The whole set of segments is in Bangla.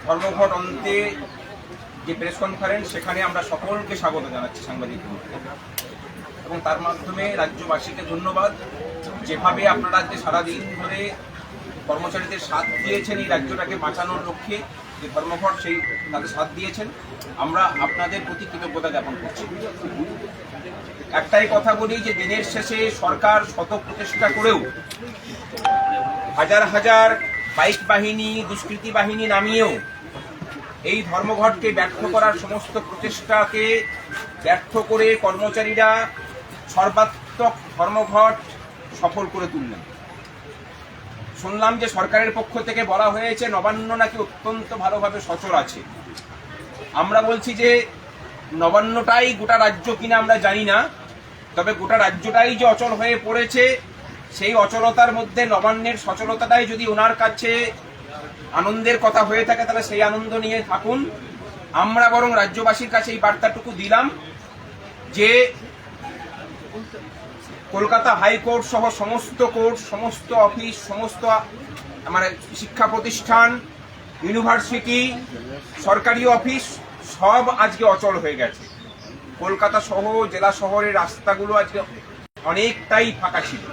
ধর্মঘট অন্তে যে প্রেস কনফারেন্স, সেখানে আমরা সকলকে স্বাগত জানাচ্ছি সাংবাদিক এবং তার মাধ্যমে রাজ্যবাসীকে ধন্যবাদ। যেভাবে আপনারা যে সারাদিন ধরে কর্মচারীদের সাথ দিয়েছেন এই রাজ্যটাকে বাঁচানোর লক্ষ্যে, যে ধর্মঘট সেই তাদের সাথ দিয়েছেন, আমরা আপনাদের প্রতি কৃতজ্ঞতা জ্ঞাপন করছি। একটাই কথা বলি যে দিনের শেষে সরকার শত প্রচেষ্টা করেও হাজার হাজার বাইক বাহিনী, দুষ্কৃতী বাহিনী নামিয়েও এই ধর্মঘটকে ব্যর্থ করার সমস্ত প্রচেষ্টাকে ব্যর্থ করে কর্মচারীরা সর্বাত্মক ধর্মঘট সফল করে তুললেন। শুনলাম যে সরকারের পক্ষ থেকে বলা হয়েছে নবান্ন নাকি অত্যন্ত ভালোভাবে সচল আছে। আমরা বলছি যে নবান্নটাই গোটা রাজ্য কিনা আমরা জানি না, তবে গোটা রাজ্যটাই যে অচল হয়ে পড়েছে, সেই অচলতার মধ্যে নবান্নের সচলতাটাই যদি ওনার কাছে আনন্দের কথা হয়ে থাকে, তাহলে সেই আনন্দ নিয়ে থাকুন। আমরা বরং রাজ্যবাসীর কাছে এই বার্তাটুকু দিলাম যে কলকাতা হাইকোর্ট সহ সমস্ত কোর্ট, সমস্ত অফিস, সমস্ত মানে শিক্ষা প্রতিষ্ঠান, ইউনিভার্সিটি, সরকারি অফিস সব আজকে অচল হয়ে গেছে। কলকাতা সহ জেলা শহরের রাস্তাগুলো আজকে অনেকটাই ফাঁকা ছিল।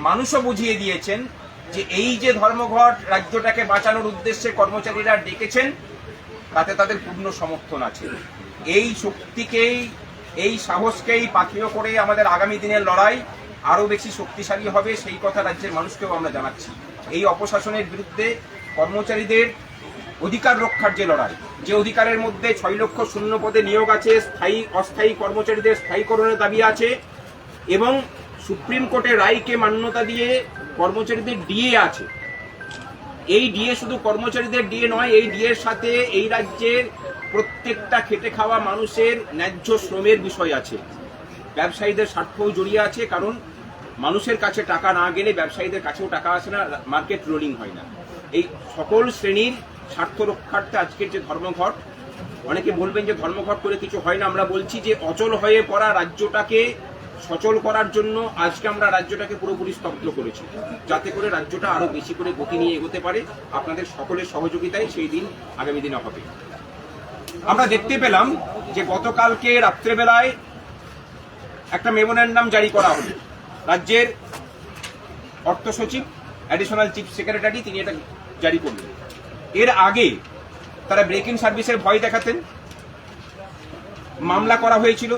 মানুষও বুঝিয়ে দিয়েছেন যে এই যে ধর্মঘট রাজ্যটাকে বাঁচানোর উদ্দেশ্যে কর্মচারীরা ডেকেছেন, তাতে তাদের পূর্ণ সমর্থন আছে। এই শক্তিকেই, এই সাহসকেই পাথেয় করে আমাদের আগামী দিনের লড়াই আরো বেশি শক্তিশালী হবে, সেই কথা রাজ্যের মানুষকেও আমরা জানাচ্ছি। এই অপশাসনের বিরুদ্ধে কর্মচারীদের অধিকার রক্ষার যে লড়াই, যে অধিকারের মধ্যে 6 লক্ষ শূন্য পদে নিয়োগ আছে, স্থায়ী অস্থায়ী কর্মচারীদের স্থায়ীকরণের দাবি আছে এবং সুপ্রিম কোর্টের রায়কে মান্যতা দিয়ে কর্মচারীদের ডিএ আছে। এই ডিএ শুধু কর্মচারীদের ডিএ নয়, এই ডিএর সাথে এই রাজ্যের প্রত্যেকটা খেটে খাওয়া মানুষের ন্যায্য শ্রমের বিষয় আছে। ব্যবসায়ীদের স্বার্থও জড়িয়ে আছে, কারণ মানুষের কাছে টাকা না গেলে ব্যবসায়ীদের কাছেও টাকা আসে না, মার্কেট রোলিং হয় না। এই সকল শ্রেণীর স্বার্থ রক্ষার্থে আজকের যে ধর্মঘট, অনেকে বলবেন যে ধর্মঘট করে কিছু হয় না, আমরা বলছি যে অচল হয়ে পড়া রাজ্যটাকে সচল করার জন্য আজকে আমরা রাজ্যটাকে পুরোপুরি স্তব্ধ করেছি, যাতে করে রাজ্যটা আরো বেশি করে গতি নিয়ে এগোতে পারে। আপনাদের সকলের সহযোগিতায় সেই দিন আগামী দিনে হবে। আমরা দেখতে পেলাম যে গতকালকে রাত্রেবেলায় একটা মেমোরেন্ডাম জারি করা হলো। রাজ্যের অর্থ সচিব, অ্যাডিশনাল চিফ সেক্রেটারি, তিনি এটা জারি করলেন। এর আগে তারা ব্রেকিং সার্ভিসের ভয় দেখাতেন, মামলা করা হয়েছিল,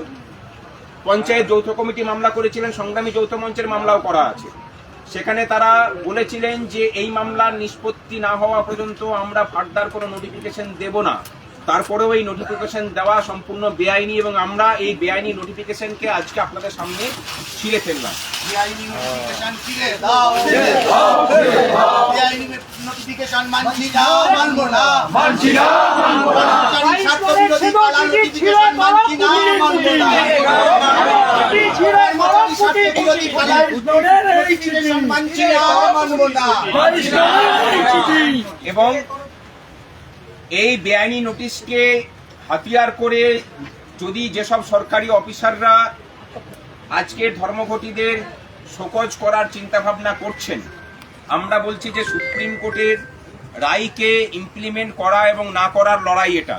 পঞ্চায়েত যৌথ কমিটি মামলা করেছিলেন, সংগ্রামী যৌথ মঞ্চের মামলাও করা আছে। সেখানে তারা বলেছিলেন যে এই মামলার নিষ্পত্তি না হওয়া পর্যন্ত আমরা ফার্দার কোনো নোটিফিকেশন দেব না। তারপরেও এই নোটিফিকেশন দেওয়া সম্পূর্ণ বেআইনি এবং আমরা এই বেআইনি নোটিফিকেশনকে আজকে আপনাদের সামনে ছিঁড়ে ফেললাম। এবং এই বেআইনি নোটিশকে হাতিয়ার করে যদি যেসব সরকারি অফিসাররা আজকের ধর্মঘটীদের শোকজ করার চিন্তা ভাবনা করছেন, আমরা বলছি যে সুপ্রিম কোর্টের রায়কে ইমপ্লিমেন্ট করা এবং না করার লড়াই এটা।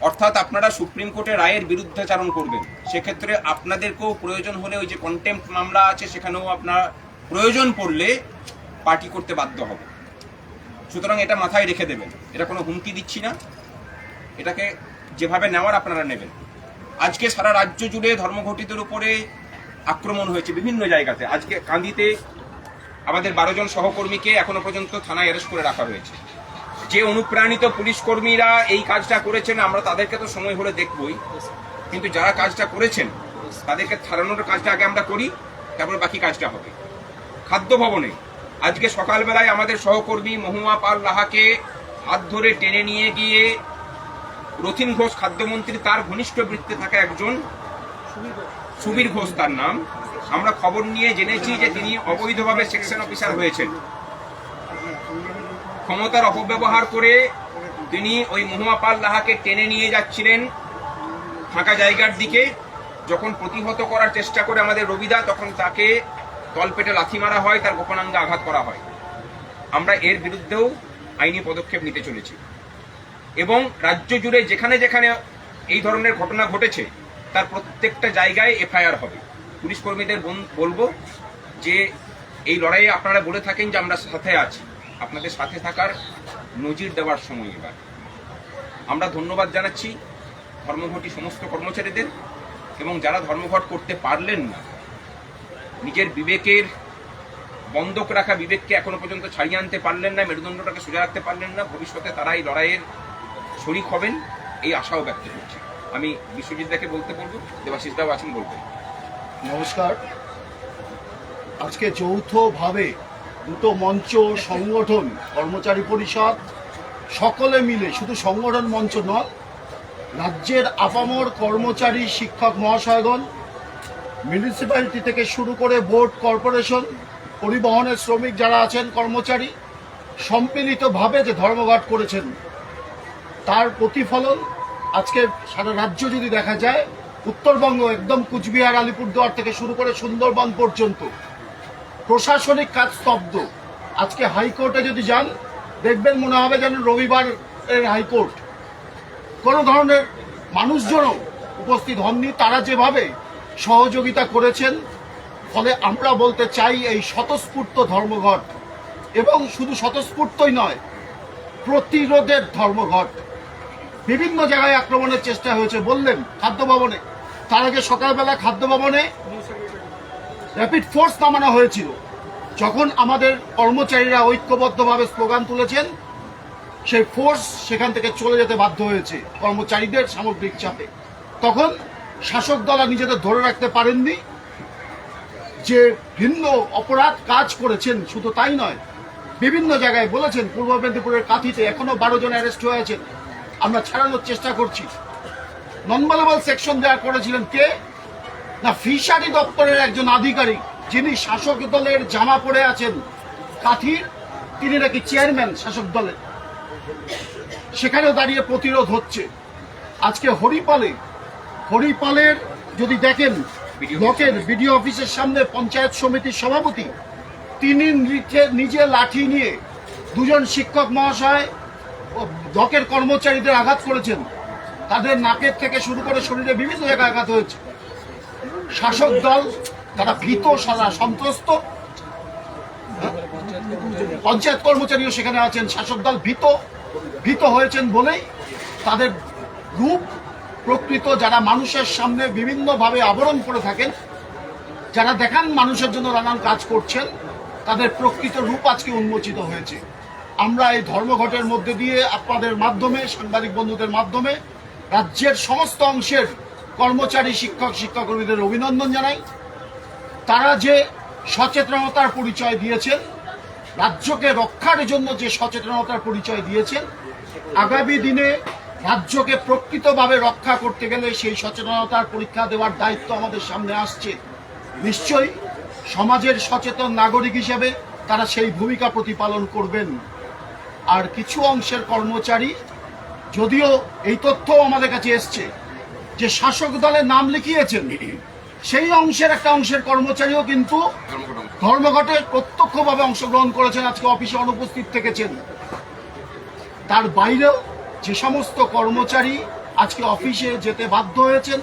অর্থাৎ আপনারা সুপ্রিম কোর্টের রায়ের বিরুদ্ধাচারণ করবেন, সেক্ষেত্রে আপনাদেরকেও প্রয়োজন হলে ওই যে কন্টেম্প্ট মামলা আছে সেখানেও আপনার প্রয়োজন পড়লে পার্টি করতে বাধ্য হবে। সুতরাং এটা মাথায় রেখে দেবেন, এটা কোনো হুমকি দিচ্ছি না, এটাকে যেভাবে নেওয়ার আপনারা নেবেন। আজকে সারা রাজ্য জুড়ে ধর্মঘটীদের উপরে আক্রমণ হয়েছে বিভিন্ন জায়গাতে। আজকে কান্দিতে আমাদের 12 জন সহকর্মীকে এখনো পর্যন্ত থানায় অ্যারেস্ট করে রাখা হয়েছে। যে অনুপ্রাণিত পুলিশ কর্মীরা এই কাজটা করেছেন, আমরা তাদেরকে তো সময় হলে দেখবই, কিন্তু যারা কাজটা করেছেন তাদেরকে ছাড়ানোর কাজটা আগে আমরা করি, তারপরে বাকি কাজটা হবে। খাদ্য ভবনে আজকে সকালবেলায় আমাদের সহকর্মী মহুয়া পাল লাহাকে হাত ধরে টেনে নিয়ে গিয়ে রথিন ঘোষ খাদ্যমন্ত্রী, তার ঘনিষ্ঠ বৃত্তে থাকা একজন সুবীর ঘোষ তার নাম, আমরা খবর নিয়ে জেনেছি যে তিনি অবৈধভাবে সেকশন অফিসার হয়েছেন। ক্ষমতার অপব্যবহার করে তিনি ওই মহুয়া পাল লাহাকে টেনে নিয়ে যাচ্ছিলেন ফাঁকা জায়গার দিকে। যখন প্রতিহত করার চেষ্টা করে আমাদের রবিদা, তখন তাকে তলপেটে লাথি মারা হয়, তার গোপনাঙ্গে আঘাত করা হয়। আমরা এর বিরুদ্ধেও আইনি পদক্ষেপ নিতে চলেছি এবং রাজ্য জুড়ে যেখানে যেখানে এই ধরনের ঘটনা ঘটেছে তার প্রত্যেকটা জায়গায় এফআইআর হবে। পুলিশ কর্মীদের বলবো যে এই লড়াইয়ে আপনারা বলে থাকেন যে আমরা সাথে আছি, আপনাদের সাথে থাকার নজির দেওয়ার সময় এবার। আমরা ধন্যবাদ জানাচ্ছি ধর্মঘটি সমস্ত কর্মচারীদের এবং যারা ধর্মঘট করতে পারলেন না, নিজের বিবেকের বন্ধক রাখা বিবেককে এখনো পর্যন্ত ছাড়িয়ে আনতে পারলেন না, মেরুদণ্ডটাকে সোজা রাখতে পারলেন না, ভবিষ্যতে তারা এই লড়াইয়ের শরিক হবেন এই আশাও ব্যক্ত করছি। আমি বিশ্বজিৎ দাকে বলতে বলবো, দেবাশিস দাও আছেন বলবেন। নমস্কার। আজকে যৌথভাবে দুটো মঞ্চ, সংগঠন, কর্মচারী পরিষদ সকলে মিলে, শুধু সংগঠন মঞ্চ নয়, রাজ্যের আপামর কর্মচারী শিক্ষক মহাশয়গণ, মিউনিসিপ্যালিটি থেকে শুরু করে বোর্ড, কর্পোরেশন, পরিবহনের শ্রমিক যারা আছেন, কর্মচারী সম্মিলিতভাবে যে ধর্মঘট করেছেন তার প্রতিফলন আজকে সারা রাজ্য যদি দেখা যায়, উত্তরবঙ্গ একদম কুচবিহার, আলিপুরদুয়ার থেকে শুরু করে সুন্দরবন পর্যন্ত প্রশাসনিক কাজ স্তব্ধ। আজকে হাইকোর্টে যদি যান দেখবেন মনে হবে যেন রবিবার হাইকোর্ট। কোনো ধরনের মানুষজনও উপস্থিত হননি। তারা যেভাবে সহযোগিতা করেছেন, ফলে আমরা বলতে চাই এই স্বতঃস্ফূর্ত ধর্মঘট, এবং শুধু স্বতঃস্ফূর্তই নয়, প্রতিরোধের ধর্মঘট। বিভিন্ন জায়গায় আক্রমণের চেষ্টা হয়েছে, বললেন খাদ্য ভবনে, তার আগে সকালবেলা খাদ্য ভবনে র্যাপিড ফোর্স নামানো হয়েছিল। যখন আমাদের কর্মচারীরা ঐক্যবদ্ধভাবে স্লোগান তুলেছেন, সেই ফোর্স সেখান থেকে চলে যেতে বাধ্য হয়েছে কর্মচারীদের সামগ্রিক চাপে। তখন শাসক দল নিজেদের ধরে রাখতে পারেননি, যে ভিন্ন অপরাধ কাজ করেছেন। শুধু তাই নয়, বিভিন্ন জায়গায় বলেছেন, পূর্ব মেদিনীপুরের কাঁথিতে এখনো 12 জন অ্যারেস্ট হয়েছেন, আমরা ছাড়ানোর চেষ্টা করছি। নন অ্যাভেলেবল সেকশন দেওয়া করেছিলেন কে না, ফিশারি দপ্তরের একজন আধিকারিক, যিনি শাসক দলের জামা পরে আছেন কাঁথির, তিনি নাকি চেয়ারম্যান শাসক দলের। সেখানেও দাঁড়িয়ে প্রতিরোধ হচ্ছে। আজকে হরিপালের যদি দেখেন, ব্লকের বিডিও অফিসের সামনে পঞ্চায়েত সমিতির সভাপতি, তিনি নিজে লাঠি নিয়ে দুজন শিক্ষক মহাশয় ব্লকের কর্মচারীদের আঘাত করেছেন। তাদের নাকের থেকে শুরু করে শরীরে বিভিন্ন জায়গায় আঘাত হয়েছে। শাসক দল তারা ভীত, সারা সন্ত্রস্ত। পঞ্চায়েত কর্মচারীও সেখানে আছেন। শাসক দল ভীত হয়েছেন বলেই তাদের রূপ প্রকৃত, যারা মানুষের সামনে বিভিন্নভাবে আবরণ করে থাকেন, যারা দেখান মানুষের জন্য নানান কাজ করছেন, তাদের প্রকৃত রূপ আজকে উন্মোচিত হয়েছে। আমরা এই ধর্মঘটের মধ্যে দিয়ে আপনাদের মাধ্যমে, সাংবাদিক বন্ধুদের মাধ্যমে রাজ্যের সমস্ত অংশের কর্মচারী, শিক্ষকর্মীদের অভিনন্দন জানাই। তারা যে সচেতনতার পরিচয় দিয়েছেন, রাজ্যকে রক্ষার জন্য যে সচেতনতার পরিচয় দিয়েছেন, আগামী দিনে রাজ্যকে প্রকৃতভাবে রক্ষা করতে গেলে সেই সচেতনতার পরীক্ষা দেওয়ার দায়িত্ব আমাদের সামনে আসছে। নিশ্চয়ই সমাজের সচেতন নাগরিক হিসেবে তারা সেই ভূমিকা প্রতিপালন করবেন। আর কিছু অংশের কর্মচারী, যদিও এই তথ্যও আমাদের কাছে এসছে যে শাসক দলের নাম লিখিয়েছেন, সেই একটা অংশের কর্মচারীও কিন্তু ধর্মঘটে প্রত্যক্ষভাবে অংশগ্রহণ করেছেন, আজকে অফিসে অনুপস্থিত থেকেছেন। তার বাইরেও যে সমস্ত কর্মচারী আজকে অফিসে যেতে বাধ্য হয়েছেন,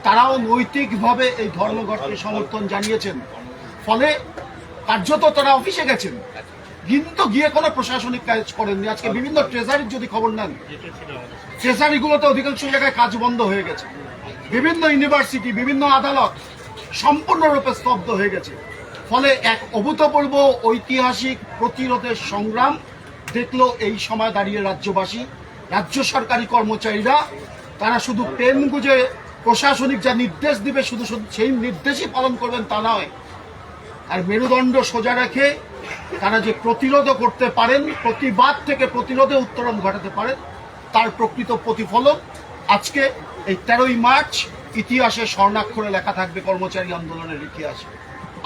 তারাও নৈতিকভাবে এই ধর্মঘটকে সমর্থন জানিয়েছেন। ফলে কার্যত তারা অফিসে গেছেন, কিন্তু গিয়ে কোনো প্রশাসনিক কাজ করেননি। আজকে বিভিন্ন ট্রেজারির যদি খবর নেন, ট্রেজারিগুলোতে অধিকাংশ জায়গায় কাজ বন্ধ হয়ে গেছে। বিভিন্ন ইউনিভার্সিটি, বিভিন্ন আদালত সম্পূর্ণরূপে স্তব্ধ হয়ে গেছে। ফলে এক অভূতপূর্ব ঐতিহাসিক প্রতিরোধের সংগ্রাম দেখলো এই সময় দাঁড়িয়ে রাজ্যবাসী। রাজ্য সরকারি কর্মচারীরা তারা শুধু পেন গুজে প্রশাসনিক যা নির্দেশ দিবে শুধু সেই নির্দেশই পালন করবেন তা নয়, আর মেরুদণ্ড সোজা রেখে তারা যে প্রতিরোধ করতে পারেন, প্রতিবাদ থেকে প্রতিরোধে উত্তরণ ঘটাতে পারেন, তার প্রকৃত প্রতিফলন আজকে এই 13ই মার্চ ইতিহাসে স্বর্ণাক্ষরে লেখা থাকবে কর্মচারী আন্দোলনের ইতিহাসে।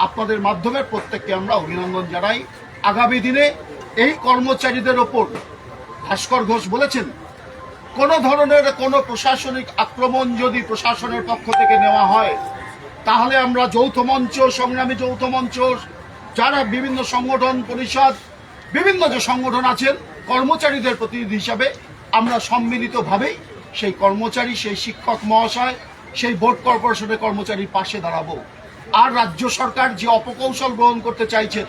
আপনাদের মাধ্যমে প্রত্যেককে আমরা অভিনন্দন জানাই। আগামী দিনে এই কর্মচারীদের ওপর ভাস্কর ঘোষ বলেছেন, কোনো ধরনের কোনো প্রশাসনিক আক্রমণ যদি প্রশাসনের পক্ষ থেকে নেওয়া হয়, তাহলে আমরা যৌথ মঞ্চ, সংগ্রামী যৌথ মঞ্চ, যারা বিভিন্ন সংগঠন পরিষদ, বিভিন্ন যে সংগঠন আছেন, কর্মচারীদের প্রতিনিধি হিসাবে আমরা সম্মিলিতভাবেই সেই কর্মচারী, সেই শিক্ষক মহাশয়, সেই বোর্ড কর্পোরেশনের কর্মচারীর পাশে দাঁড়াবো। আর রাজ্য সরকার যে অপকৌশল গ্রহণ করতে চাইছেন,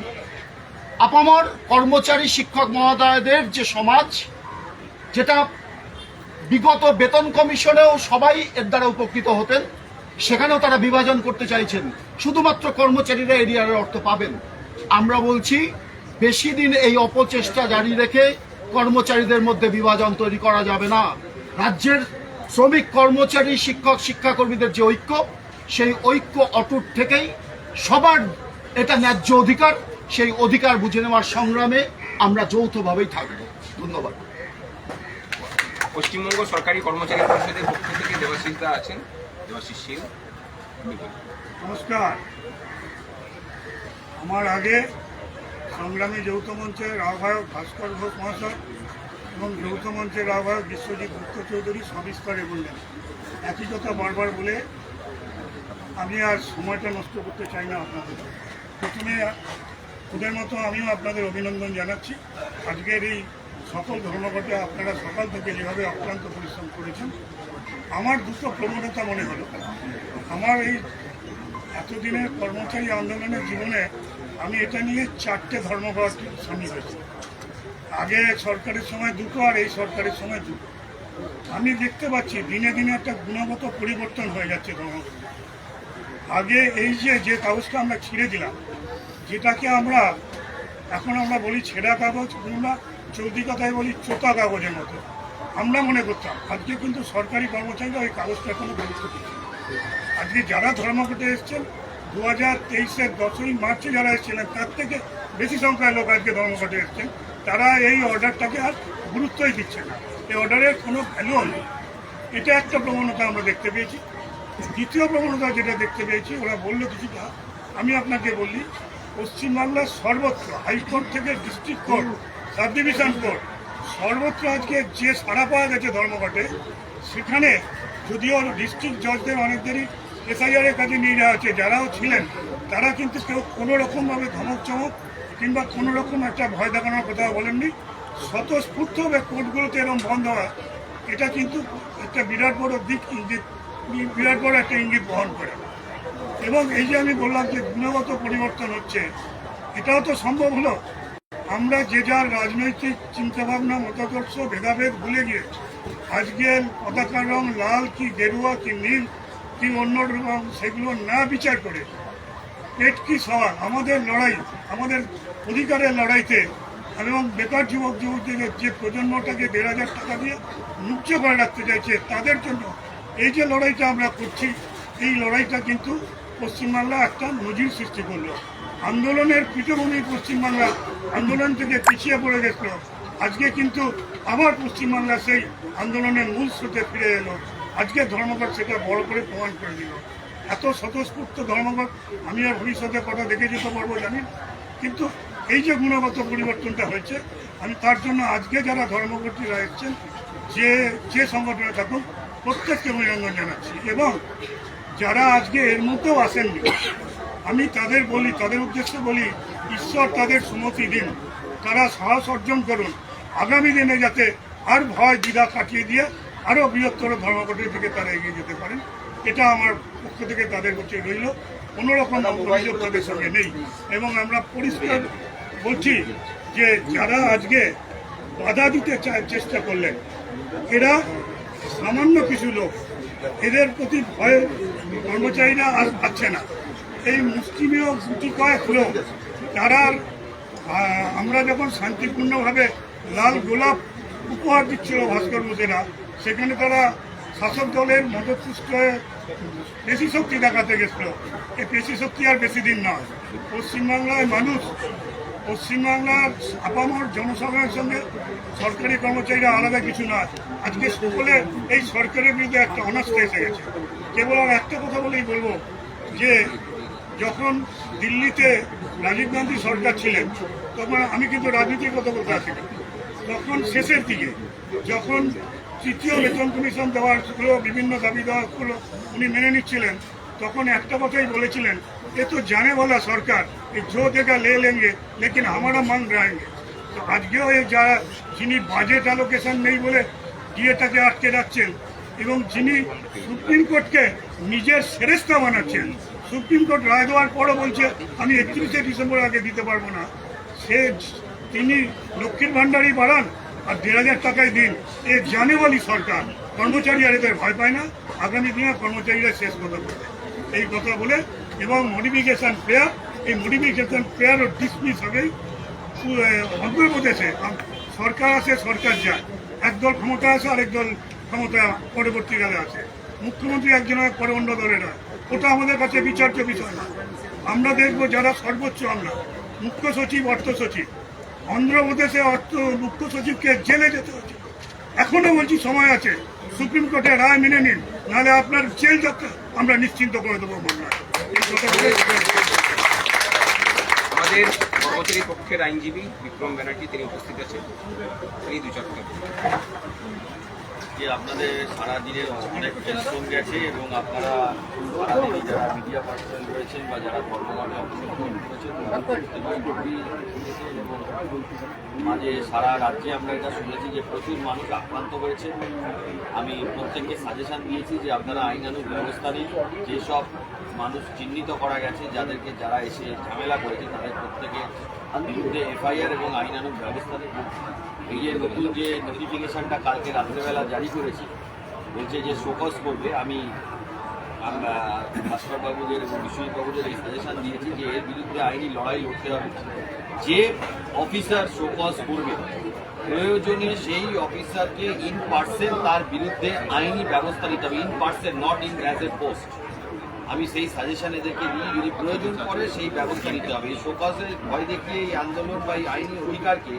আপামর কর্মচারী শিক্ষক মহোদয়দের যে সমাজ, যেটা বিগত বেতন কমিশনেও সবাই এর দ্বারা উপকৃত হতেন, সেখানেও তারা বিভাজন করতে চাইছেন। শুধুমাত্র কর্মচারীরা এরিয়ার অর্থ পাবেন। আমরা বলছি বেশি দিন এই অপচেষ্টা জারি রেখে কর্মচারীদের মধ্যে বিভাজন তৈরি করা যাবে না। রাজ্যের শ্রমিক, কর্মচারী, শিক্ষক, শিক্ষাকর্মীদের যে ঐক্য, সেই ঐক্য অটুট থেকেই সবার এটা ন্যায্য অধিকার, সেই অধিকার বুঝে নেওয়ার সংগ্রামে আমরা যৌথভাবেই থাকব। ধন্যবাদ। পশ্চিমবঙ্গ সরকারি কর্মচারী পরিষদের পক্ষ থেকে দেবাশিস দা আছেন। দেবাশিস শীল। নমস্কার। আমার আগে সংগ্রামী যৌথ মঞ্চের আহ্বায়ক ভাস্কর ঘোষ মহাশয় এবং যৌথ মঞ্চের আহ্বায়ক বিশ্বজিৎ গুপ্ত চৌধুরী সবিস্তারে বললেন। একই কথা বারবার বলে আমি আর সময়টা নষ্ট করতে চাই না আপনাদের। প্রথমে ওদের মতো আমিও আপনাদের অভিনন্দন জানাচ্ছি। আজকের এই সকল ধর্মঘটে আপনারা সকাল থেকে যেভাবে অক্লান্ত পরিশ্রম করেছেন, আমার দুটো প্রবণতা মনে হলো। আমার এই এতদিনের কর্মচারী আন্দোলনের জীবনে আমি এটা নিয়ে 4টে ধর্মঘট সামিল হয়েছি। আগে সরকারের সময় দুটো, আর এই সরকারের সময় দুটো। আমি দেখতে পাচ্ছি দিনে দিনে একটা গুণগত পরিবর্তন হয়ে যাচ্ছে ধর্মঘট। আগে এই যে কাগজটা আমরা ছিঁড়ে দিলাম, যেটাকে এখন আমরা বলি ছেঁড়া কাগজ, কিংবা চলতি কথায় বলি চোতা কাগজের মতো আমরা মনে করতাম। আজকে কিন্তু সরকারি কর্মচারীরা ওই কাগজটা এখনো গুরুত্ব দিচ্ছে। আজকে যারা ধর্মঘটে এসছেন 2023-এর 10ই মার্চে যারা এসেছিলেন, তার থেকে বেশি সংখ্যায় লোক আজকে ধর্মঘটে এসছেন। তারা এই অর্ডারটাকে আর গুরুত্বই দিচ্ছে না, এই অর্ডারের কোনো ভ্যালুও নেই। এটা একটা প্রবণতা আমরা দেখতে পেয়েছি। দ্বিতীয় প্রবণতা যেটা দেখতে পেয়েছি, ওরা বললো কিছুটা, আমি আপনাকে বলি, পশ্চিমবাংলার সর্বত্র হাইকোর্ট থেকে district court, sub division court, সর্বত্র আজকে যে সাড়া পাওয়া গেছে ধর্মঘটে, সেখানে যদিও ডিস্ট্রিক্ট জজদের অনেকদেরই এসআইআরের কাছে নিয়ে যাওয়া হচ্ছে, যারাও ছিলেন তারা কিন্তু কেউ কোনো রকমভাবে ধমক চমক কিংবা কোনো রকম একটা ভয় দেখানোর কথা বলেননি। স্বতঃস্ফূর্তভাবে কোর্টগুলোতে এরকম বন্ধ হয়, এটা কিন্তু একটা বিরাট বড় দিক ইঙ্গিত, বিরাট বড় একটা ইঙ্গিত বহন করে। এবং এই যে আমি বললাম যে গুণগত পরিবর্তন হচ্ছে, এটাও তো সম্ভব হলো। আমরা যে যার রাজনৈতিক চিন্তাভাবনা, মতাদর্শ, ভেদাভেদ ভুলে গিয়ে আজকে পতাকার রং লাল কি গেরুয়া কি নীল কি অন্য রং, সেগুলো না বিচার করে পেট কি সওয়াল, আমাদের লড়াই, আমাদের অধিকারের লড়াইতে এবং বেকার যুবক যুবতীদের যে প্রজন্মটাকে 1,500 টাকা দিয়ে মুক্ত করে রাখতে চাইছে, তাদের জন্য এই যে লড়াইটা আমরা করছি, এই লড়াইটা কিন্তু পশ্চিমবাংলা একটা নজির সৃষ্টি করলো। আন্দোলনের পীঠভূমি পশ্চিমবাংলা আন্দোলন থেকে পিছিয়ে পড়ে গেছিল, আজকে কিন্তু আবার পশ্চিমবাংলা সেই আন্দোলনের মূল স্রোতে ফিরে এলো। আজকে ধর্মঘট সেটা বড় করে প্রমাণ করে দিল। এত স্বতঃস্ফূর্ত ধর্মঘট আমি আর ভবিষ্যতে কথা দেখে যেতে পারবো জানি, কিন্তু এই যে গুণগত পরিবর্তনটা হয়েছে, আমি তার জন্য আজকে যারা ধর্মঘটীরা এসছেন, যে সংগঠনে থাকুন, প্রত্যেককে অভিনন্দন জানাচ্ছি। এবং যারা আজকে এর মধ্যেও আসেননি, আমি তাদের বলি, তাদের উদ্দেশ্যে বলি, ঈশ্বর তাদের সুমতি দিন, তারা সাহস অর্জন করুন, আগামী দিনে যাতে আর ভয় দ্বিধা কাটিয়ে দিয়ে আরও বৃহত্তর ধর্মঘটের দিকে তারা এগিয়ে যেতে পারেন। এটা আমার পক্ষ থেকে তাদের কাছে রইল, কোনো রকম অভিযোগ তাদের সঙ্গে নেই। এবং আমরা পরিষ্কার বলছি যে যারা আজকে বাধা দিতে চেষ্টা করলেন, এরা সামান্য কিছু লোক, এদের প্রতি ভয়ে কর্মচারীরা আর পাচ্ছে না। এই মুষ্টিমেয় গুটি কয়েক লোক, তারা আমরা যখন শান্তিপূর্ণভাবে লাল গোলাপ উপহার দিচ্ছিল ভাস্কর ঘোষেরা, সেখানে তারা শাসক দলের মদতপুষ্ট হয়ে পেশি শক্তি দেখাতে গেছিল। এই পেশি শক্তি আর বেশি দিন নয়। পশ্চিমবাংলায় মানুষ, পশ্চিমবাংলার আপামর জনসাধারণের সঙ্গে সরকারি কর্মচারীরা আলাদা কিছু নয়। আজকে সকলে এই সরকারের বিরুদ্ধে একটা অনাস্থা এসে গেছে। কেবল আর একটা কথা বলেই বলবো যে যখন দিল্লিতে রাজীব গান্ধী সরকার ছিলেন, তখন আমি কিন্তু রাজনীতির কথা বলতে আসি না, তখন শেষের দিকে যখন তৃতীয় বেতন কমিশন দেওয়ার বিভিন্ন দাবি দেওয়াগুলো উনি মেনে নিচ্ছিলেন, তখন একটা কথাই বলেছিলেন, এ তো জানে বলা সরকার, जो देगा ले लेंगे लेकिन हमारा मांग रहेंगे। তো আজকেও এই যারা যিনি বাজেট অ্যালোকেশন নেই বলে ডিএটাকে আটকে রাখছেন এবং যিনি সুপ্রিম কোর্টকে নিজের সেরেস্তা বানাচ্ছেন, সুপ্রিম কোর্ট রায় দেওয়ার পরও বলছে আমি 31শে ডিসেম্বর আগে দিতে পারবো না, তিনি লক্ষ্মীর ভাণ্ডারই বাড়ান আর 1,500 টাকায় দিন। এ জানে বলি সরকার, কর্মচারী আর এদের ভয় পায় না, আগামী দিনে কর্মচারীরা শেষ কথা বলবে এই কথা বলে। এবং মডিফিকেশন প্রেয়ার, এই মডিফিকেশন প্রেয়ারও ডিসমিস হবে। অন্ধ্রপ্রদেশে সরকার আছে, সরকার যায়, একদল ক্ষমতা আছে আরেক দল ক্ষমতা পরবর্তীকালে আছে, মুখ্যমন্ত্রী একজনের পরে অন্য দলের হয়, ওটা আমাদের কাছে বিচার্য বিষয় না। আমরা দেখবো যারা সর্বোচ্চ, আমরা মুখ্য সচিব, অর্থ সচিব, অন্ধ্রপ্রদেশে মুখ্য সচিবকে জেলে যেতে হচ্ছে। এখনো বলছি সময় আছে, সুপ্রিম কোর্টের রায় মেনে নিন, নাহলে আপনার জেল যাত্রা আমরা নিশ্চিন্ত করে দেবো বন্যা। এই কথা বলে আমাদের কর্মচারী পক্ষের আইনজীবী বিক্রম ব্যানার্জি তিনি উপস্থিত আছেন, তিনি 2-4 কথা বলবেন। যে আপনাদের সারাদিনের অনেক পরিশ্রম গেছে এবং আপনারা সারাদিনই যারা মিডিয়া পার্সন রয়েছেন বা যারা ধর্মঘটে অংশগ্রহণ করেছেন এবং মাঝে সারা রাজ্যে আমরা এটা শুনেছি যে প্রচুর মানুষ আক্রান্ত হয়েছে। আমি প্রত্যেককে সাজেশন দিয়েছি যে আপনারা আইনানুগ ব্যবস্থা নিন, যেসব মানুষ চিহ্নিত করা গেছে যাদেরকে যারা এসে ঝামেলা করেছে তাদের প্রত্যেকের বিরুদ্ধে এফআইআর এবং আইনানুগ ব্যবস্থা নিন। এই যে নতুন যে নোটিফিকেশনটা কালকে রাত্রেবেলা জারি করেছে, বলছে যে শোকজ করবে, আমি আমরা ভাস্করবাবুদের এবং বিশ্বজিৎবাবুদের এই সাজেশন দিয়েছি যে এর বিরুদ্ধে আইনি লড়াই লড়তে হবে। যে অফিসার শোকজ করবে প্রয়োজনে সেই অফিসারকে ইন পার্সন তার বিরুদ্ধে আইনি ব্যবস্থা নিতে হবে, in person, not in as a post. আমি সেই সাজেশন এদেরকে দিই, যদি প্রয়োজন পড়ে সেই ব্যবস্থা নিতে হবে। এই শোকজের ভয় দেখিয়ে এই আন্দোলন বা এই আইনি অধিকারকে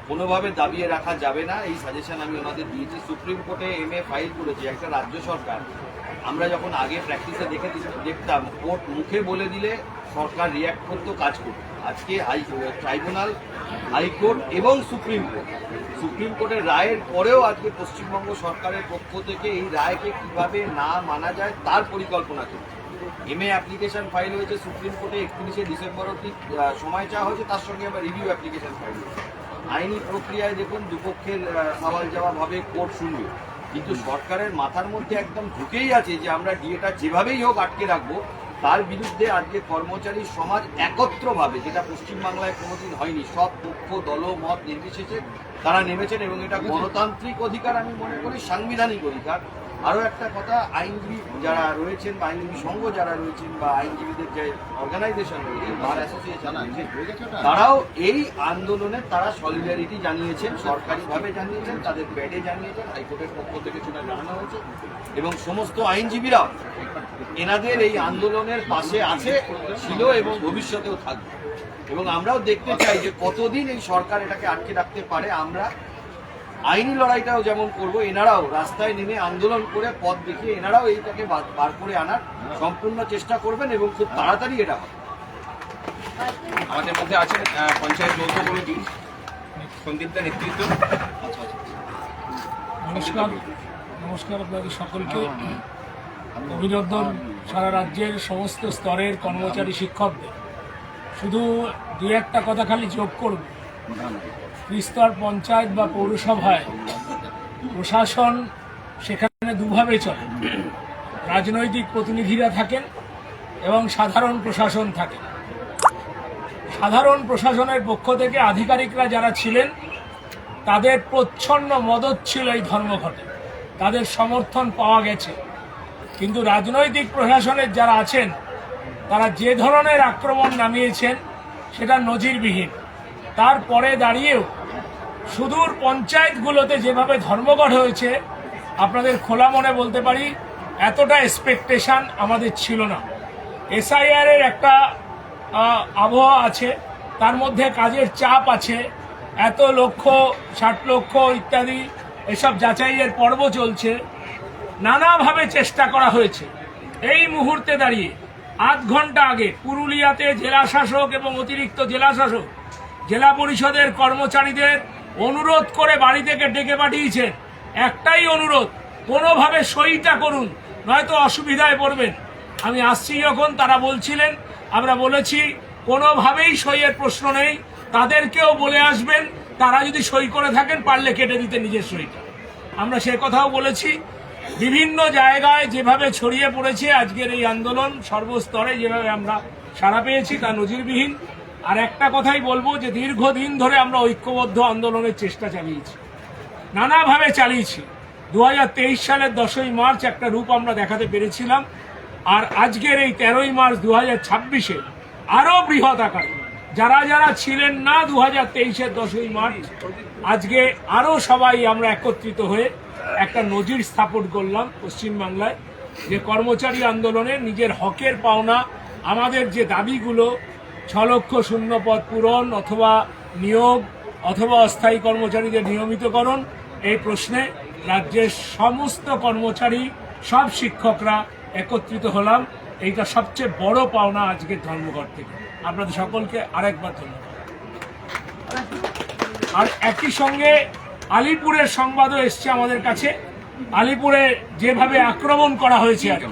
কোনোভাবে দাবিয়ে রাখা যাবে না, এই সাজেশন আমি ওনাদের দিয়েছি। সুপ্রিম কোর্টে MA ফাইল করেছে একটা রাজ্য সরকার। আমরা যখন আগে প্র্যাকটিসে দেখতাম কোর্ট মুখে বলে দিলে সরকার রিয়াক্ট করতো, কাজ করতো। আজকে ট্রাইব্যুনাল, হাইকোর্ট এবং সুপ্রিম কোর্টের রায়ের পরেও আজকে পশ্চিমবঙ্গ সরকারের পক্ষ থেকে এই রায়কে কিভাবে না মানা যায় তার পরিকল্পনা চলছে। MA অ্যাপ্লিকেশন ফাইল হয়েছে সুপ্রিম কোর্টে 31শে ডিসেম্বর অবধি সময় চাওয়া হয়েছে, তার সঙ্গে আবার রিভিউ অ্যাপ্লিকেশন ফাইল হয়েছে। আইনি প্রক্রিয়ায় দেখুন দুপক্ষের সওয়াল জবাবভাবে কোর্ট শুনবে, কিন্তু সরকারের মাথার মধ্যে একদম ঢুকেই আছে যে আমরা ডিএটা যেভাবেই হোক আটকে রাখবো। তার বিরুদ্ধে আজকে কর্মচারী সমাজ একত্রভাবে, যেটা পশ্চিমবাংলায় কোনোদিন হয়নি, সব পক্ষ দল মত নির্বিশেষে তারা নেমেছেন এবং এটা গণতান্ত্রিক অধিকার, আমি মনে করি সাংবিধানিক অধিকার। আরও একটা কথা, আইনজীবী যারা রয়েছেন বা আইনজীবী সংঘ যারা রয়েছেন বা আইনজীবীদের যে অর্গানাইজেশন রয়েছে, বার অ্যাসোসিয়েশন রয়েছে, তারাও এই আন্দোলনে তারা সলিডারিটি জানিয়েছেন, সরকারিভাবে জানিয়েছেন, তাদের প্যাডে জানিয়েছেন, হাইকোর্টের পক্ষ থেকে সেটা জানানো হয়েছে এবং সমস্ত আইনজীবীরাও এনাদের এই আন্দোলনের পাশে আছে, ছিল এবং ভবিষ্যতেও থাকবে। এবং আমরাও দেখতে চাই যে কতদিন এই সরকার এটাকে আটকে রাখতে পারে। আমরা আইনি লড়াইটাও যেমন করব, এনারাও রাস্তায় নেমে আন্দোলন করে পথ দেখিয়ে এনারাও এইটাকে বার করে আনার সম্পূর্ণ চেষ্টা করবেন এবং খুব তাড়াতাড়ি এটা হবে। আমাদের মধ্যে আছেন পঞ্চায়েত যৌথ কমিটি সন্দীপদার নেতৃত্ব। নমস্কার আপনাদের সকলকে, অভিনন্দন সারা রাজ্যের সমস্ত স্তরের কর্মচারী শিক্ষকদের। শুধু দু একটা কথা খালি যোগ করব, ত্রিস্তর পঞ্চায়েত বা পৌরসভায় প্রশাসন সেখানে দুভাবে চলে, রাজনৈতিক প্রতিনিধিরা থাকেন এবং সাধারণ প্রশাসন থাকেন। সাধারণ প্রশাসনের পক্ষ থেকে আধিকারিকরা যারা ছিলেন তাদের প্রচ্ছন্ন মদত ছিল এই ধর্মঘটে, তাদের সমর্থন পাওয়া গেছে। কিন্তু রাজনৈতিক প্রশাসনের যারা আছেন তারা যে ধরনের আক্রমণ নামিয়েছেন সেটা নজিরবিহীন। তারপরে দাঁড়িয়েও সুদূর পঞ্চায়েতগুলোতে যেভাবে ধর্মঘট হয়েছে, আপনাদের খোলা মনে বলতে পারি এতটা এক্সপেকটেশন আমাদের ছিল না। SIR এর একটা আবহাওয়া আছে, তার মধ্যে কাজের চাপ আছে, এত লক্ষ 60 লক্ষ ইত্যাদি এসব যাচাইয়ের পর্ব চলছে, নানাভাবে চেষ্টা করা হয়েছে। এই মুহূর্তে দাঁড়িয়ে আধ ঘন্টা আগে পুরুলিয়াতে জেলা শাসক এবং অতিরিক্ত জেলা শাসক জেলা পরিষদের কর্মচারীদের অনুরোধ করে বাড়ি থেকে ডেকে পাঠিয়েছেন। একটাই অনুরোধ, কোনোভাবে সইটা করুন, নয়তো অসুবিধায় পড়বেন। আমি আসছি যখন তারা বলছিলেন, আমরা বলেছি কোনোভাবেই সইয়ের প্রশ্ন নেই, তাদেরকেও বলে আসবেন তারা যদি সই করে থাকেন পারলে কেটে দিতে নিজের সইটা। আমরা সে কথাও বলেছি। বিভিন্ন জায়গায় যেভাবে ছড়িয়ে পড়েছে আজকের এই আন্দোলন, সর্বস্তরে যেভাবে আমরা সাড়া পেয়েছি তা নজিরবিহীন। আর একটা কথাই বলবো যে দীর্ঘদিন ধরে আমরা ঐক্যবদ্ধ আন্দোলনের চেষ্টা চালিয়েছি, নানাভাবে চালিয়েছি। 2023 সালের 10ই মার্চ একটা রূপ আমরা দেখাতে পেরেছিলাম, আর আজকের এই 13ই মার্চ 2026-এ আরো বৃহৎ আকারে যারা যারা ছিলেন না 2023-এর 10ই মার্চ, আজকে আরো সবাই আমরা একত্রিত হয়ে একটা নজির স্থাপন করলাম পশ্চিমবাংলায়, যে কর্মচারী আন্দোলনে নিজের হকের পাওনা, আমাদের যে দাবিগুলো 6 লক্ষ শূন্য পদ পূরণ অথবা নিয়োগ অথবা অস্থায়ী কর্মচারীদের নিয়মিতকরণ, এই প্রশ্নে রাজ্যের সমস্ত কর্মচারী, সব শিক্ষকরা একত্রিত হলাম। এইটা সবচেয়ে বড় পাওনা আজকের ধর্মঘট থেকে। আপনাদের সকলকে আরেকবার ধন্যবাদ। আর একই সঙ্গে আলিপুরের সংবাদও এসছে আমাদের কাছে। আলিপুরে যেভাবে আক্রমণ করা হয়েছে আর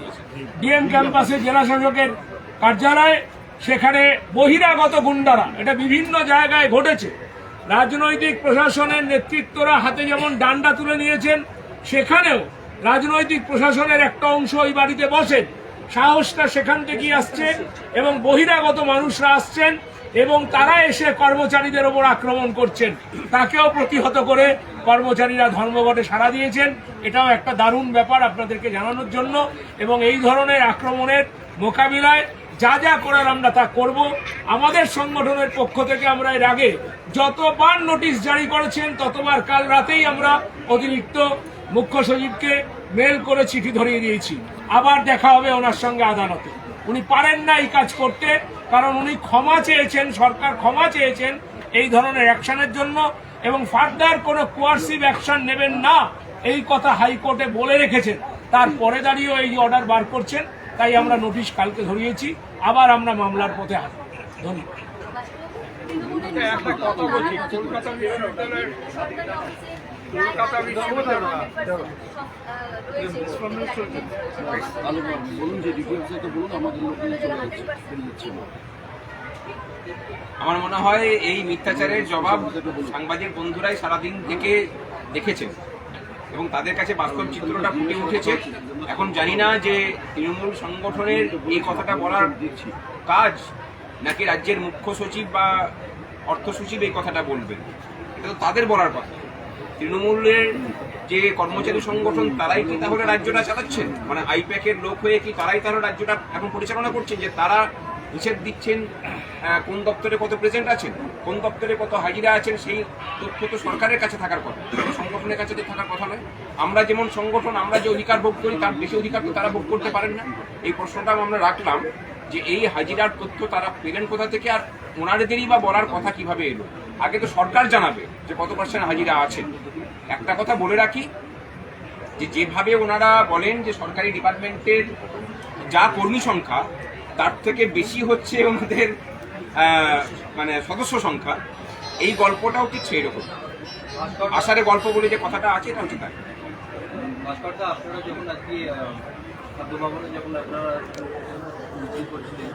ডিএম ক্যাম্পাসে জেলা শাসকের কার্যালয়, সেখানে বহিরাগত গুন্ডারা, এটা বিভিন্ন জায়গায় ঘটেছে। রাজনৈতিক প্রশাসনের নেতৃত্বরা হাতে যেমন ডান্ডা তুলে নিয়েছেন, সেখানেও রাজনৈতিক প্রশাসনের একটা অংশ ওই বাড়িতে বসেন, সাহসটা সেখান থেকেই আসছে এবং বহিরাগত মানুষরা আসছেন এবং তারা এসে কর্মচারীদের ওপর আক্রমণ করছেন। তাকেও প্রতিহত করে কর্মচারীরা ধর্মঘটে সাড়া দিয়েছেন। এটাও একটা দারুণ ব্যাপার আপনাদেরকে জানানোর জন্য। এবং এই ধরনের আক্রমণের মোকাবিলায় যা যা করার আমরা তা করব। আমাদের সংগঠনের পক্ষ থেকে আমরা এর আগে যতবার নোটিশ জারি করেছেন ততবার কাল রাতেই আমরা অতিরিক্ত মুখ্য সচিবকে মেল করে চিঠি ধরিয়ে দিয়েছি। আবার দেখা হবে ওনার সঙ্গে আদালতে। উনি পারেন না এই কাজ করতে, কারণ উনি ক্ষমা চেয়েছেন, সরকার ক্ষমা চেয়েছেন এই ধরনের অ্যাকশনের জন্য এবং ফার্দার কোনো কোয়ার্সিভ অ্যাকশন নেবেন না, এই কথা হাইকোর্টে বলে রেখেছেন। তারপরে দাঁড়িয়েও এই অর্ডার বার করছেন, তাই আমরা নোটিশ কালকে ধরিয়েছি। আবার আমরা মামলার পথে হাঁটব। ধন্যবাদ। আমার মনে হয় এই মিথ্যাচারের জবাব সাংবাদিক বন্ধুরাই সারাদিন থেকে দেখেছেন এবং তাদের কাছে বাস্তব চিত্রটা ফুটে উঠেছে। এখন জানি না যে তৃণমূল সংগঠনের এই কথাটা বলার কাজ নাকি রাজ্যের মুখ্য সচিব বা অর্থ সচিব এই কথাটা বলবেন, এটা তো তাদের বলার কথা। তৃণমূলের যে কর্মচারী সংগঠন তারাই কি তাহলে রাজ্যটা চালাচ্ছেন? মানে আইপ্যাকের লোক হয়ে কি তারাই তাহলে রাজ্যটা এখন পরিচালনা করছেন? যে তারা হিসেব দিচ্ছেন কোন দপ্তরে কত প্রেজেন্ট আছেন, কোন দপ্তরে কত হাজিরা আছেন, সেই তথ্য তো সরকারের কাছে থাকার কথা, সংগঠনের কাছে তো থাকার কথা নয়। আমরা যেমন সংগঠন, আমরা যে অধিকার ভোগ করি তার বেশি অধিকার তো তারা ভোগ করতে পারেন না। এই প্রশ্নটাও আমরা রাখলাম যে এই হাজিরার তথ্য তারা পেলেন কোথা থেকে, আর ওনাদেরই বা বলার কথা কিভাবে এলো? আগে তো সরকার জানাবে যে কত পার্সেন্ট হাজিরা আছেন। একটা কথা বলে রাখি, যে যেভাবে ওনারা বলেন যে সরকারি ডিপার্টমেন্টের যা কর্মী সংখ্যা তার থেকে বেশি হচ্ছে ওনাদের মানে সদস্য সংখ্যা, এই গল্পটাও ঠিক সেই রকম আষাঢ়ে গল্প বলে যে কথাটা আছে এটা হচ্ছে তাই। ভাস্করদা, আপনারা যখন আজকে খাদ্য ভবনে যখন আপনারা মিছিল করছিলেন,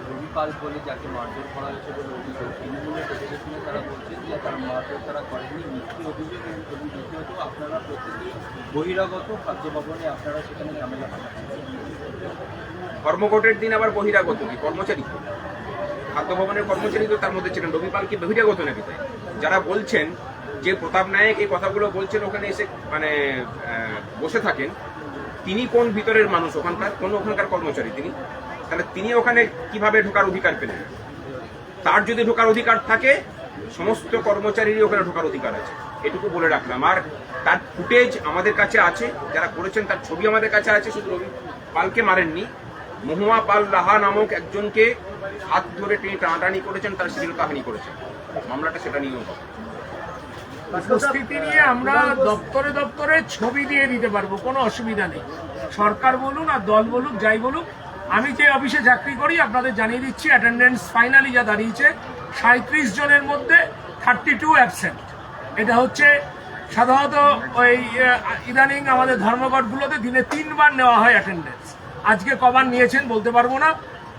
রবি পাল বলে যাকে মারধর করা হয়েছে বলে অভিযোগ, তৃণমূলের ডেপুটেশনে তারা বলছেন যে তারা মারধর তারা করেনি, মিথ্যে অভিযোগ। এবং দ্বিতীয়ত আপনারা প্রত্যেকেই বহিরাগত খাদ্য ভবনে আপনারা সেখানে ঝামেলা পাঠাচ্ছেন। ধর্মঘটের দিন আবার বহিরাগত কি কর্মচারী? খাদ্য ভবনের কর্মচারী তো তার মধ্যে ছিলেন। রবি পাল কি বহিরাগত নাকি? তাই যারা বলছেন যে প্রতাপ নায়ক এই কথাগুলো বলছেন ওখানে এসে মানে বসে থাকেন, তিনি কোন ভিতরের মানুষ? ওখানকার কোন ওখানকার কর্মচারী তিনি? তাহলে তিনি ওখানে কিভাবে ঢোকার অধিকার পেলেন? তার যদি ঢোকার অধিকার থাকে সমস্ত কর্মচারীরই ওখানে ঢোকার অধিকার আছে, এটুকু বলে রাখলাম। আর তার ফুটেজ আমাদের কাছে আছে, যারা করেছেন তার ছবি আমাদের কাছে আছে। শুধু রবি পালকে মারেননি, মহুয়া পাল লাহা নামক একজনকে হাত ধরে তিনি টানাটানি করেছেন, তার শ্লীলতাহানি করেছেন। মামলাটা সেটা নিয়েও হবে। উপস্থিতি নিয়ে আমরা দপ্তরে দপ্তরে ছবি দিয়ে দিতে পারবো, কোনো অসুবিধা নেই। সরকার বলুন আর দল বলুক, যাই বলুক, আমি যে অফিসে চাকরি করি আপনাদের জানিয়ে দিচ্ছি, অ্যাটেন্ডেন্স ফাইনালি যা দাঁড়িয়েছে 37 জনের মধ্যে 32 অ্যাবসেন্ট। এটা হচ্ছে সাধারণত ওই ইদানিং আমাদের ধর্মঘটগুলোতে দিনে 3 বার নেওয়া হয় অ্যাটেন্ডেন্স। আজকে কবার নিয়েছেন বলতে পারবো না,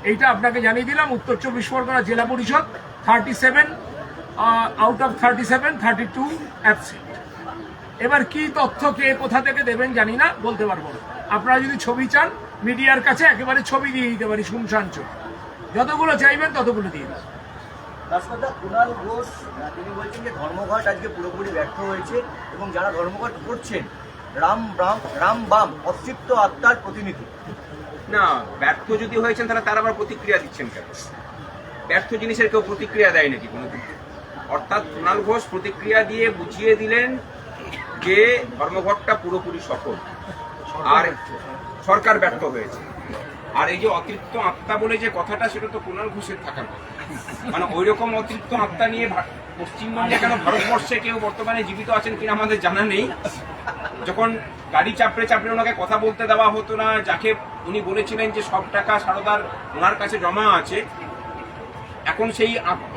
এইটা আপনাকে জানিয়ে দিলাম। উত্তর 24 পরগনা জেলা পরিষদ 37, আউট অফ 37, 32 অ্যাবসেন্ট। এবার কি তথ্য কে কোথা থেকে দেবেন জানি না, বলতে পারবো না। আপনারা যদি ছবি চান মিডিয়ার কাছে একেবারে ছবি দিয়ে দিতে পারি, শুনশান ছবি, যতগুলো চাইবেন ততগুলো দিয়ে দেবেন। রাষ্ট্রপতি কুণাল ঘোষ তিনি বলছেন যে ধর্মঘট আজকে পুরোপুরি ব্যর্থ হয়েছে এবং যারা ধর্মঘট করছেন রাম বাম অতৃপ্ত আত্মার প্রতিনিধি। না, ব্যর্থ যদি হয়েছেন তাহলে তারা আবার প্রতিক্রিয়া দিচ্ছেন কেন? ব্যর্থ জিনিসের কেউ প্রতিক্রিয়া দেয় নাকি কোনোদিন? অর্থাৎ কুণাল ঘোষ প্রতিক্রিয়া দিয়ে বুঝিয়ে দিলেন যে ধর্মঘটটা পুরোপুরি সফল আর সরকার ব্যর্থ হয়েছে। আর এই যে অতিরিক্ত আত্মা বলে যে কথাটা, সেটা তো কুণাল ঘোষের থাকার কথা। মানে ওই রকম অতিরিক্ত আত্মা নিয়ে পশ্চিমবঙ্গে কেন ভারতবর্ষে কেউ বর্তমানে জীবিত আছেন কিনা আমাদের জানা নেই। যখন গাড়ি চাপড়ে চাপড়ে ওনাকে কথা বলতে দেওয়া হতো না, যাকে উনি বলেছিলেন যে সব টাকা সারদার ওনার কাছে জমা আছে, এখন সেই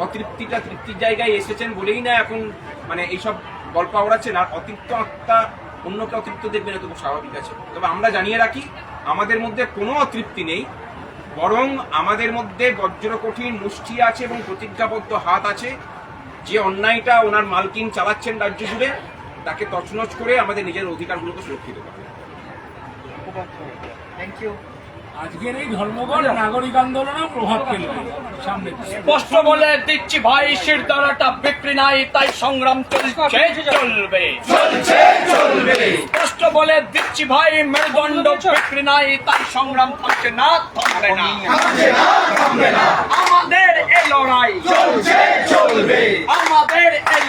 অতৃপ্তিটা তৃপ্তির জায়গায় এসেছেন বলেই না এখন মানে এইসব গল্প ওড়াচ্ছেন। আর অতিরিক্ত আত্মা অন্যকে অতৃপ্ত দেখবেন, এত স্বাভাবিক আছে। তবে আমরা জানিয়ে রাখি, আমাদের মধ্যে কোনো অতৃপ্তি নেই, বরং আমাদের মধ্যে বজ্র কঠিন মুষ্টি আছে এবং প্রতিজ্ঞাবদ্ধ হাত আছে। যে অন্যায়টা ওনার মালকিন চালাচ্ছেন রাজ্য জুড়ে, তাকে তছনছ করে আমাদের নিজের অধিকারগুলোকে সুরক্ষিত করা। Thank you. আজকের এই ধর্মঘট নাগরিক আন্দোলনেও প্রভাব ফেলবে সামনে। স্পষ্ট বলে দিচ্ছি ভাই, শিরদাঁড়াটা বিক্রি নাই, তাই সংগ্রাম চলবে। স্পষ্ট বলে দিচ্ছি ভাই, মেরুদণ্ড বিক্রি নাই, তাই সংগ্রাম থামছে না, থামবে না। আমাদের এই লড়াই চলবে, আমাদের এই